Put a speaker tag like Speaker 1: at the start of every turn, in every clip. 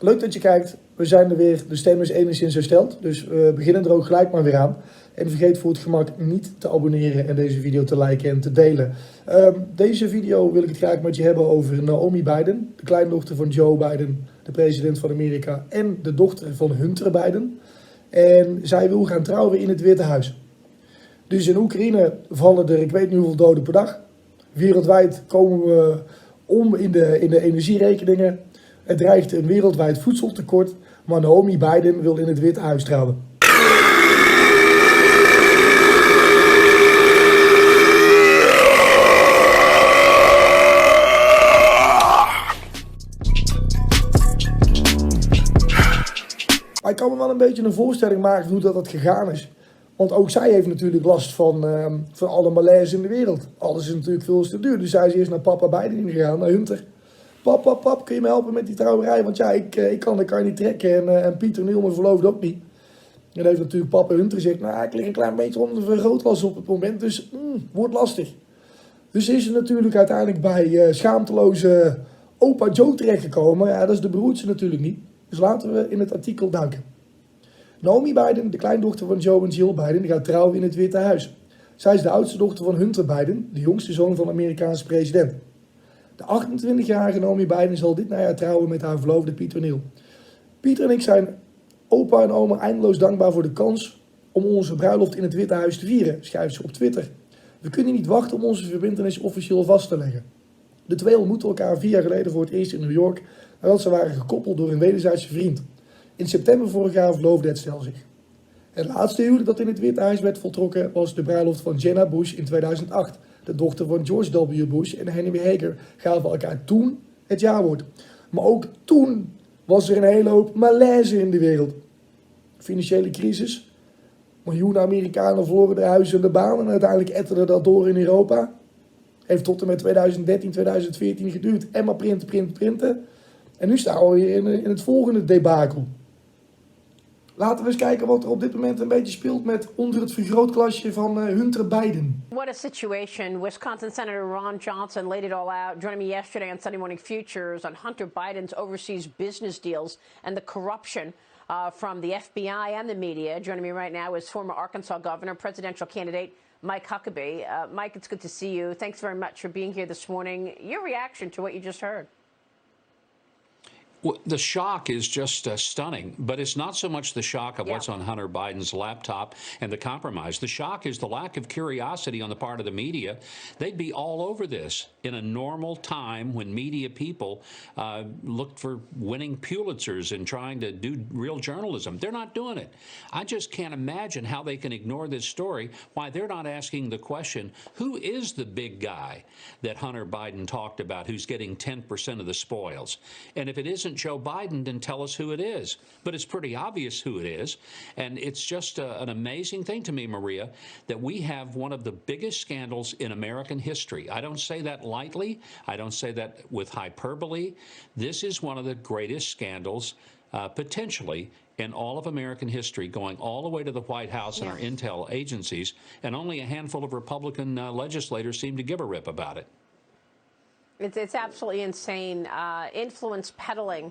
Speaker 1: Leuk dat je kijkt. We zijn er weer. De stem is enigszins hersteld. Dus we beginnen er ook gelijk maar weer aan. En vergeet voor het gemak niet te abonneren en deze video te liken en te delen. Deze video wil ik het graag met je hebben over Naomi Biden. De kleindochter van Joe Biden, de president van Amerika. En de dochter van Hunter Biden. En zij wil gaan trouwen in het Witte Huis. Dus in Oekraïne vallen er ik weet niet hoeveel doden per dag. Wereldwijd komen we om in de energierekeningen. Er dreigt een wereldwijd voedseltekort, maar Naomi Biden wil in het Witte Huis trouwen. Maar ik kan me wel een beetje een voorstelling maken hoe dat gegaan is. Want ook zij heeft natuurlijk last van alle malaise in de wereld. Alles is natuurlijk veel te duur. Dus zij is eerst naar papa Biden gegaan, naar Hunter. Pap, kun je me helpen met die trouwerij? Want ja, ik kan de kar niet trekken en Pieter Niel, mijn verloofde, ook niet. En heeft natuurlijk papa Hunter gezegd, nou, ik lig een klein beetje onder de vergrootglas op het moment, dus wordt lastig. Dus is ze natuurlijk uiteindelijk bij schaamteloze opa Joe terechtgekomen. Ja, dat is de broertje natuurlijk niet. Dus laten we in het artikel duiken. Naomi Biden, de kleindochter van Joe en Jill Biden, gaat trouwen in het Witte Huis. Zij is de oudste dochter van Hunter Biden, de jongste zoon van de Amerikaanse president. De 28-jarige Naomi Biden zal dit najaar trouwen met haar verloofde Pieter Niel. Pieter en ik zijn opa en oma eindeloos dankbaar voor de kans om onze bruiloft in het Witte Huis te vieren, schrijft ze op Twitter. We kunnen niet wachten om onze verbintenis officieel vast te leggen. De twee ontmoetten elkaar 4 jaar geleden voor het eerst in New York, nadat ze waren gekoppeld door een wederzijdse vriend. In september vorig jaar verloofde het stel zich. Het laatste huwelijk dat in het Witte Huis werd voltrokken was de bruiloft van Jenna Bush in 2008. De dochter van George W. Bush en Henry Hager gaven elkaar toen het jawoord. Maar ook toen was er een hele hoop malaise in de wereld. Financiële crisis. Miljoenen Amerikanen verloren de huizen en de baan en uiteindelijk etterde dat door in Europa. Heeft tot en met 2013, 2014 geduurd. En maar printen. En nu staan we weer in het volgende debakel. Laten we eens kijken wat er op dit moment een beetje speelt met onder het vergrootglasje van Hunter Biden.
Speaker 2: What a situation. Wisconsin Senator Ron Johnson laid it all out, joining me yesterday on Sunday Morning Futures on Hunter Biden's overseas business deals and the corruption from the FBI and the media. Joining me right now is former Arkansas governor, presidential candidate Mike Huckabee. Mike, it's good to see you. Thanks very much for being here this morning. Your reaction to what you just heard?
Speaker 3: Well, the shock is just stunning, but it's not so much the shock of what's on Hunter Biden's laptop and the compromise. The shock is the lack of curiosity on the part of the media. They'd be all over this in a normal time when media people looked for winning Pulitzers and trying to do real journalism. They're not doing it. I just can't imagine how they can ignore this story, why they're not asking the question, who is the big guy that Hunter Biden talked about who's getting 10% of the spoils? And if it isn't Joe Biden, then tell us who it is. But it's pretty obvious who it is. And it's just an amazing thing to me, Maria, that we have one of the biggest scandals in American history. I don't say that lightly. I don't say that with hyperbole. This is one of the greatest scandals potentially in all of American history, going all the way to the White House and our intel agencies. And only a handful of Republican legislators seem to give a rip about it.
Speaker 2: It's absolutely insane. Influence peddling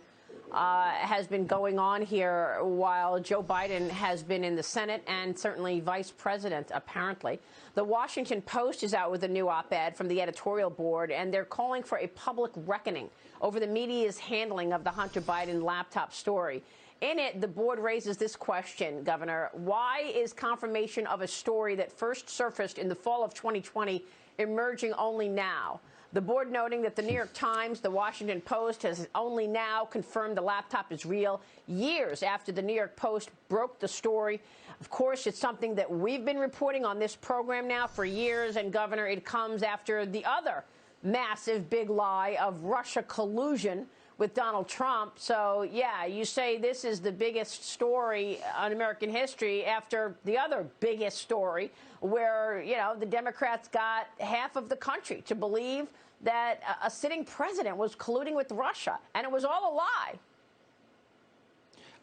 Speaker 2: has been going on here while Joe Biden has been in the Senate and certainly vice president, apparently. The Washington Post is out with a new op-ed from the editorial board, and they're calling for a public reckoning over the media's handling of the Hunter Biden laptop story. In it, the board raises this question, Governor. Why is confirmation of a story that first surfaced in the fall of 2020 emerging only now? The board noting that the New York Times, the Washington Post has only now confirmed the laptop is real, years after the New York Post broke the story. Of course, it's something that we've been reporting on this program now for years, and Governor, it comes after the other massive big lie of Russia collusion with Donald Trump. So, yeah, you say this is the biggest story on American history after the other biggest story where, you know, the Democrats got half of the country to believe that a sitting president was colluding with Russia, and it was all a lie.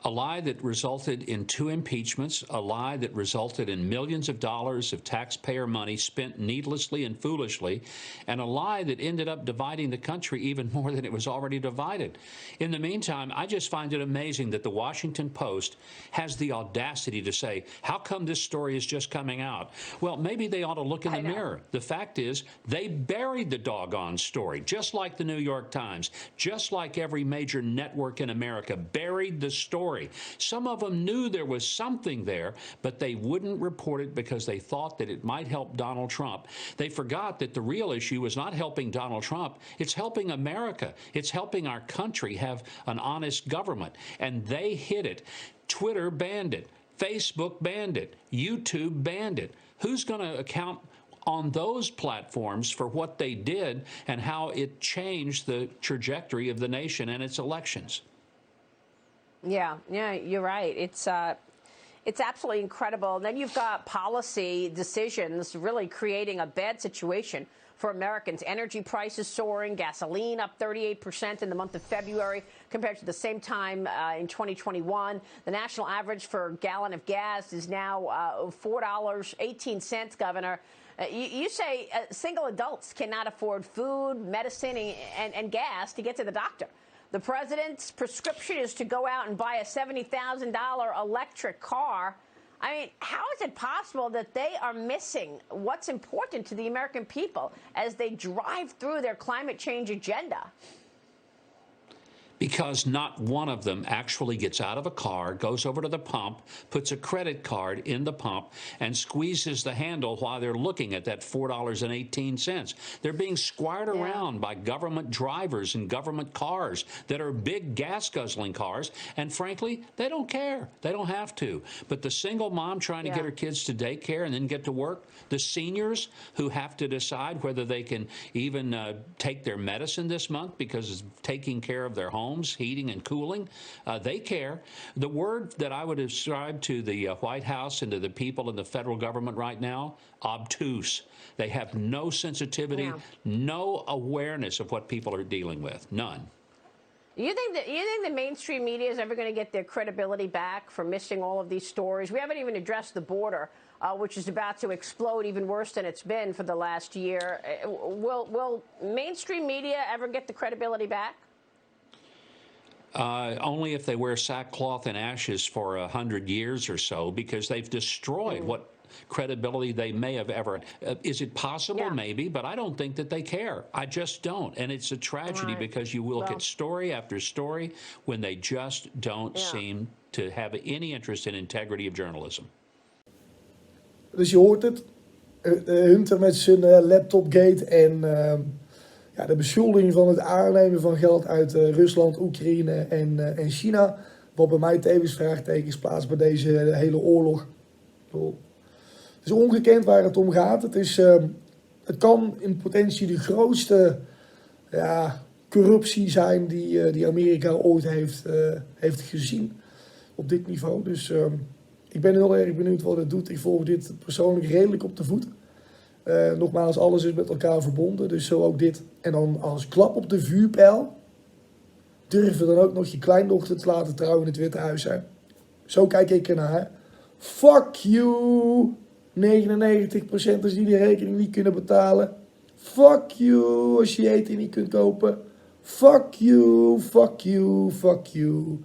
Speaker 3: A lie that resulted in 2 impeachments, a lie that resulted in millions of dollars of taxpayer money spent needlessly and foolishly, and a lie that ended up dividing the country even more than it was already divided. In the meantime, I just find it amazing that the Washington Post has the audacity to say, how come this story is just coming out? Well, maybe they ought to look in the mirror. The fact is, they buried the doggone story, just like the New York Times, just like every major network in America buried the story. Some of them knew there was something there, but they wouldn't report it because they thought that it might help Donald Trump. They forgot that the real issue was not helping Donald Trump. It's helping America. It's helping our country have an honest government. And they hid it. Twitter banned it. Facebook banned it. YouTube banned it. Who's going to account on those platforms for what they did and how it changed the trajectory of the nation and its elections?
Speaker 2: Yeah, you're right. It's absolutely incredible. And then you've got policy decisions really creating a bad situation for Americans. Energy prices soaring, gasoline up 38% in the month of February compared to the same time in 2021. The national average for a gallon of gas is now $4.18, Governor. You say single adults cannot afford food, medicine, and gas to get to the doctor. The president's prescription is to go out and buy a $70,000 electric car. I mean, how is it possible that they are missing what's important to the American people as they drive through their climate change agenda?
Speaker 3: Because not one of them actually gets out of a car, goes over to the pump, puts a credit card in the pump, and squeezes the handle while they're looking at that $4.18. They're being squired around by government drivers and government cars that are big gas-guzzling cars, and frankly, they don't care. They don't have to. But the single mom trying to get her kids to daycare and then get to work, the seniors who have to decide whether they can even take their medicine this month because it's taking care of their homes, heating and cooling, they care. The word that I would ascribe to the White House and to the people in the federal government right now, obtuse. They have no sensitivity, no awareness of what people are dealing with, none.
Speaker 2: You think the mainstream media is ever going to get their credibility back for missing all of these stories? We haven't even addressed the border, which is about to explode even worse than it's been for the last year. Will mainstream media ever get the credibility back?
Speaker 3: Only if they wear sackcloth and ashes for 100 years or so, because they've destroyed what credibility they may have ever. Is it possible? Maybe, but I don't think that they care. I just don't. And it's a tragedy because you will get story after story when they just don't seem to have any interest in integrity of journalism.
Speaker 1: Dus je hoort het. Hunter met zijn laptopgate en de beschuldiging van het aannemen van geld uit Rusland, Oekraïne en China. Wat bij mij tevens vraagtekens plaatst bij deze hele oorlog. Het is ongekend waar het om gaat. Het kan in potentie de grootste corruptie zijn die Amerika ooit heeft gezien op dit niveau. Dus ik ben heel erg benieuwd wat het doet. Ik volg dit persoonlijk redelijk op de voet. Nogmaals, alles is met elkaar verbonden, dus zo ook dit. En dan als klap op de vuurpijl durf je dan ook nog je kleindochter te laten trouwen in het Witte Huis. Hè? Zo kijk ik ernaar. Fuck you, 99%ers die rekening niet kunnen betalen. Fuck you als je je eten niet kunt kopen. Fuck you, fuck you, fuck you.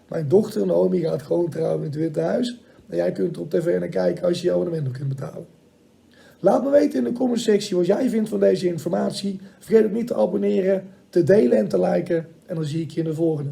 Speaker 1: Mijn dochter Naomi gaat gewoon trouwen in het Witte Huis. En jij kunt er op tv naar kijken als je je abonnement nog kunt betalen. Laat me weten in de commentsectie wat jij vindt van deze informatie. Vergeet ook niet te abonneren, te delen en te liken. En dan zie ik je in de volgende.